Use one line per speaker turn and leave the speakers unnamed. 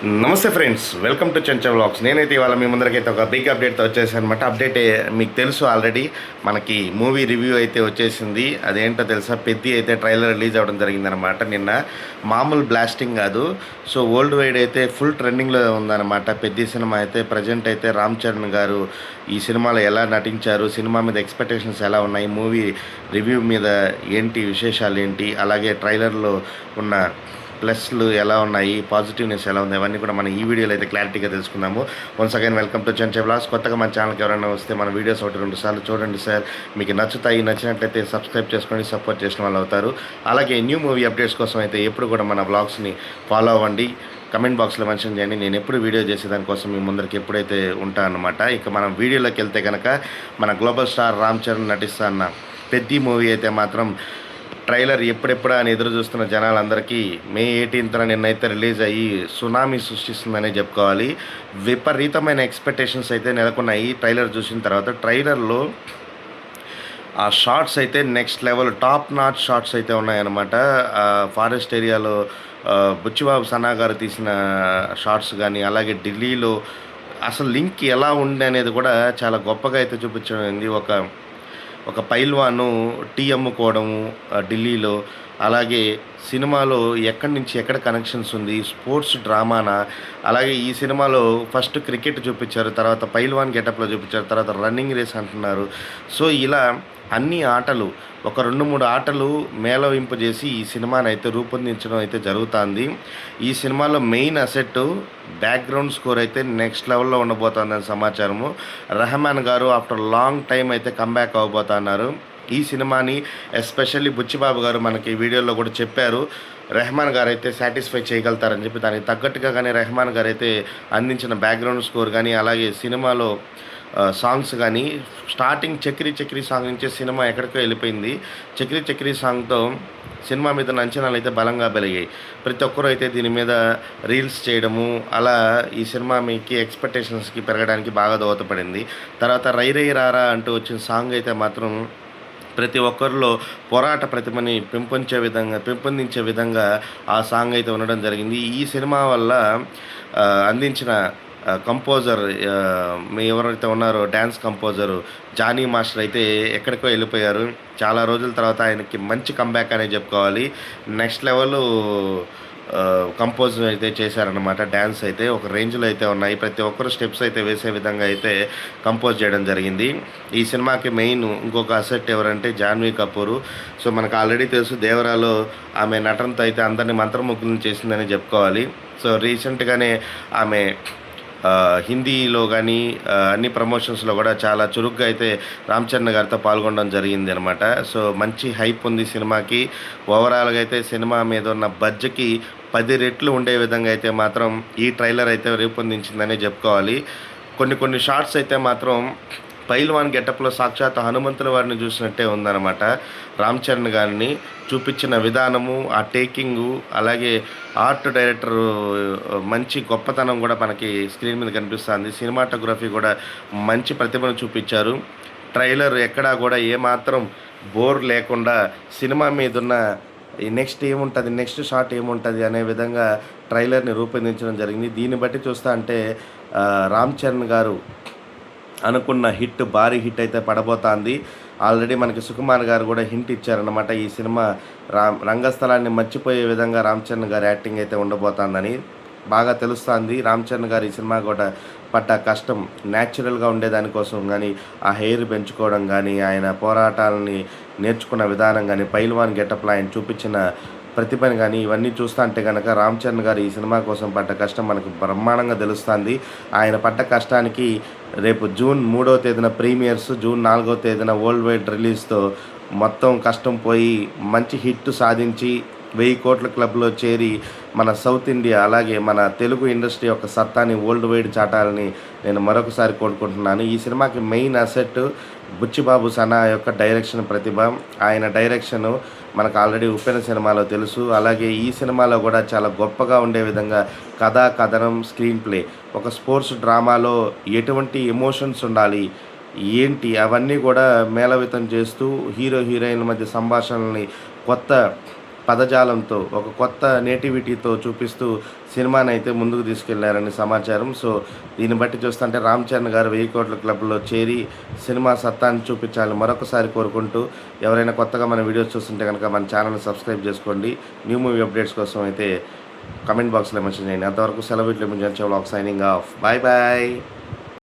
నమస్తే friends, welcome to చెంచా vlogs. నేనైతే ఇవాళ మీ ముందరకైతే ఒక బిగ్ అప్డేట్తో వచ్చేసాను అనమాట. అప్డేట్ మీకు తెలుసు ఆల్రెడీ, మనకి మూవీ రివ్యూ అయితే వచ్చేసింది. అదేంటో తెలుసా, పెద్ది అయితే ట్రైలర్ రిలీజ్ అవ్వడం జరిగిందనమాట నిన్న. మామూలు బ్లాస్టింగ్ కాదు, సో వరల్డ్ వైడ్ అయితే ఫుల్ ట్రెండింగ్లో ఉందన్నమాట. పెద్ది సినిమా అయితే ప్రజెంట్ అయితే రామ్ చరణ్ గారు ఈ సినిమాలో ఎలా నటించారు, సినిమా మీద ఎక్స్పెక్టేషన్స్ ఎలా ఉన్నాయి, మూవీ రివ్యూ మీద ఏంటి విశేషాలు ఏంటి, అలాగే ట్రైలర్లో ఉన్న ప్లస్లు ఎలా ఉన్నాయి, పాజిటివ్నెస్ ఎలా ఉంది, అవన్నీ కూడా మనం ఈ వీడియోలో అయితే క్లారిటీగా తెలుసుకుందాము. వన్స్ అగైన్ వెల్కమ్ టు చెంచా వ్లాగ్స్. కొత్తగా మన ఛానల్కి ఎవరైనా వస్తే మన వీడియోస్ 1-2 సార్లు చూడండి సార్. మీకు నచ్చుతాయి, నచ్చినట్లయితే సబ్స్క్రైబ్ చేసుకొని సపోర్ట్ చేసిన వాళ్ళు అవుతారు. అలాగే న్యూ మూవీ అప్డేట్స్ కోసం అయితే ఎప్పుడు కూడా మన వ్లాగ్స్ని ఫాలో అవ్వండి. కమెంట్ బాక్స్లో మెన్షన్ చేయండి, నేను ఎప్పుడు వీడియో చేసేదానికోసం మీ ముందరికి ఎప్పుడైతే ఉంటాను అనమాట. ఇక మనం వీడియోలోకి వెళ్తే కనుక, మన గ్లోబల్ స్టార్ రామ్ చరణ్ నటిస్తున్న పెద్ది మూవీ అయితే మాత్రం ట్రైలర్ ఎప్పుడెప్పుడా అని ఎదురు చూస్తున్న జనాలందరికీ మే 18న నిన్నైతే రిలీజ్ అయ్యి సునామీ సృష్టిస్తుందనే చెప్పుకోవాలి. విపరీతమైన ఎక్స్పెక్టేషన్స్ అయితే నెలకొన్నాయి ట్రైలర్ చూసిన తర్వాత. ట్రైలర్లో ఆ షార్ట్స్ అయితే next level, top notch shorts అయితే ఉన్నాయన్నమాట. ఫారెస్ట్ ఏరియాలో బుచ్చిబాబు సనా గారు తీసిన షార్ట్స్ కానీ, అలాగే ఢిల్లీలో అసలు లింక్ ఎలా ఉంది అనేది కూడా చాలా గొప్పగా అయితే చూపించడం. ఒక పైల్వాను టీ అమ్ముకోవడము ఢిల్లీలో, అలాగే సినిమాలో ఎక్కడి నుంచి ఎక్కడ కనెక్షన్స్ ఉంది, స్పోర్ట్స్ డ్రామానా, అలాగే ఈ సినిమాలో ఫస్ట్ క్రికెట్ చూపించారు, తర్వాత పైల్వాన్ గెటప్లో చూపించారు, తర్వాత రన్నింగ్ రేస్ అంటున్నారు. సో ఇలా అన్ని ఆటలు, ఒక 2-3 ఆటలు మేళవింపజేసి ఈ సినిమాని అయితే రూపొందించడం అయితే జరుగుతుంది. ఈ సినిమాలో మెయిన్ అసెట్ బ్యాక్గ్రౌండ్ స్కోర్ అయితే నెక్స్ట్ లెవెల్లో ఉండబోతుందని సమాచారము. రెహమాన్ గారు ఆఫ్టర్ లాంగ్ టైం అయితే కంబ్యాక్ అవ్వబోతున్నారు. ఈ సినిమాని ఎస్పెషల్లీ బుచ్చిబాబు గారు మనకి వీడియోలో కూడా చెప్పారు, రెహమాన్ గారు అయితే సాటిస్ఫై చేయగలుగుతారని చెప్పి. దానికి తగ్గట్టుగా కానీ రెహమాన్ గారు అయితే అందించిన బ్యాక్గ్రౌండ్ స్కోర్ కానీ, అలాగే సినిమాలో సాంగ్స్ కానీ, స్టార్టింగ్ చక్రీ చక్రీ సాంగ్ నుంచే సినిమా ఎక్కడికో వెళ్ళిపోయింది. చక్రీ చక్రీ సాంగ్తో సినిమా మీద అంచనాలు అయితే బలంగా పెరిగాయి. ప్రతి ఒక్కరూ అయితే దీని మీద రీల్స్ చేయడము, అలా ఈ సినిమా మీకు ఎక్స్పెక్టేషన్స్కి పెరగడానికి బాగా దోహదపడింది. తర్వాత రై రై రారా అంటూ వచ్చిన సాంగ్ అయితే మాత్రం ప్రతి ఒక్కరిలో పోరాట ప్రతిమని పెంపొందించే విధంగా ఆ సాంగ్ అయితే ఉండడం జరిగింది. ఈ సినిమా వల్ల అందించిన కంపోజర్, ఎవరైతే ఉన్నారో డ్యాన్స్ కంపోజరు జానీ మాస్టర్ అయితే ఎక్కడికో వెళ్ళిపోయారు. చాలా రోజుల తర్వాత ఆయనకి మంచి కంబ్యాక్ అనే చెప్పుకోవాలి. నెక్స్ట్ లెవెల్ కంపోజ్ అయితే చేశారనమాట. డ్యాన్స్ అయితే ఒక రేంజ్లో అయితే ఉన్నాయి. ప్రతి ఒక్కరు స్టెప్స్ అయితే వేసే విధంగా అయితే కంపోజ్ చేయడం జరిగింది. ఈ సినిమాకి మెయిన్ ఇంకొక అసెట్ ఎవరంటే జాన్వీ కపూర్. సో మనకు ఆల్రెడీ తెలుసు, దేవరాలో ఆమె నటనతో అయితే అందరినీ మంత్రముగ్ధులను చేసిందని చెప్పుకోవాలి. సో రీసెంట్గానే ఆమె హిందీలో కానీ అన్ని ప్రమోషన్స్లో కూడా చాలా చురుగ్గా అయితే రామ్ చరణ్ గారితో పాల్గొనడం జరిగింది అనమాట. సో మంచి హైప్ ఉంది సినిమాకి. ఓవరాల్గా అయితే సినిమా మీద ఉన్న బడ్జెట్కి 10 రెట్లు ఉండే విధంగా అయితే మాత్రం ఈ ట్రైలర్ అయితే రూపొందించిందనే చెప్పుకోవాలి. కొన్ని షార్ట్స్ అయితే మాత్రం పైల్వాన్ గెటప్లో సాక్షాత్ హనుమంతుల వారిని చూసినట్టే ఉందన్నమాట. రామ్ చరణ్ గారిని చూపించిన విధానము, ఆ టేకింగు, అలాగే ఆర్ట్ డైరెక్టర్ మంచి గొప్పతనం కూడా మనకి స్క్రీన్ మీద కనిపిస్తుంది. సినిమాటోగ్రఫీ కూడా మంచి ప్రతిభను చూపించారు. ట్రైలర్ ఎక్కడా కూడా ఏమాత్రం బోర్ లేకుండా సినిమా మీద ఉన్న నెక్స్ట్ ఏముంటుంది, నెక్స్ట్ షాట్ ఏముంటుంది అనే విధంగా ట్రైలర్ని రూపొందించడం జరిగింది. దీన్ని బట్టి చూస్తా అంటే రామ్ చరణ్ గారు అనుకున్న హిట్, భారీ హిట్ అయితే పడబోతోంది. ఆల్రెడీ మనకి సుకుమార్ గారు కూడా హింట్ ఇచ్చారనమాట, ఈ సినిమా రంగస్థలాన్ని మర్చిపోయే విధంగా రామ్ చరణ్ గారి యాక్టింగ్ అయితే ఉండబోతోందని బాగా తెలుస్తుంది. రామ్ చరణ్ గారు ఈ సినిమా కూడా పడ్డ కష్టం, న్యాచురల్గా ఉండేదానికోసం కానీ, ఆ హెయిర్ పెంచుకోవడం కానీ, ఆయన పోరాటాలని నేర్చుకున్న విధానం కానీ, పైల్వాన్ గెటప్లో ఆయన చూపించిన ప్రతిభని కానీ, ఇవన్నీ చూస్తా అంటే కనుక రామ్ చరణ్ గారు ఈ సినిమా కోసం పడ్డ కష్టం మనకు బ్రహ్మాండంగా తెలుస్తుంది. ఆయన పడ్డ కష్టానికి రేపు జూన్ 3వ తేదీన ప్రీమియర్స్, జూన్ 4వ తేదీన వరల్డ్ వైడ్ రిలీజ్తో మొత్తం కష్టం పోయి మంచి హిట్ సాధించి 1000 కోట్ల క్లబ్లో చేరి మన సౌత్ ఇండియా, అలాగే మన తెలుగు ఇండస్ట్రీ యొక్క సత్తాని వరల్డ్ వైడ్ చాటాలని నేను మరొకసారి కోరుకుంటున్నాను. ఈ సినిమాకి మెయిన్ అసెట్ బుచ్చిబాబు సనా యొక్క డైరెక్షన్ ప్రతిభ. ఆయన డైరెక్షను మనకు ఆల్రెడీ ఉప్పెన సినిమాలో తెలుసు. అలాగే ఈ సినిమాలో కూడా చాలా గొప్పగా ఉండే విధంగా కథా కథనం, స్క్రీన్ ప్లే, ఒక స్పోర్ట్స్ డ్రామాలో ఎటువంటి ఎమోషన్స్ ఉండాలి ఏంటి అవన్నీ కూడా మేళవితం చేస్తూ హీరో హీరోయిన్ల మధ్య సంభాషణల్ని కొత్త పదజాలంతో ఒక కొత్త నేటివిటీతో చూపిస్తూ సినిమాని అయితే ముందుకు తీసుకెళ్లారని సమాచారం. సో దీన్ని బట్టి చూస్తుంటే రామ్ చరణ్ గారు 1000 కోట్ల క్లబ్లో చేరి సినిమా సత్తాన్ని చూపించాలని మరొకసారి కోరుకుంటూ, ఎవరైనా కొత్తగా మన వీడియోస్ చూస్తుంటే కనుక మన ఛానల్ని సబ్స్క్రైబ్ చేసుకోండి. న్యూ మూవీ అప్డేట్స్ కోసం అయితే కమెంట్ బాక్స్లో మెన్షన్ చేయండి. అంతవరకు సెలవు. ఇట్లా మీ చెంచా vlogs signing off. Bye bye.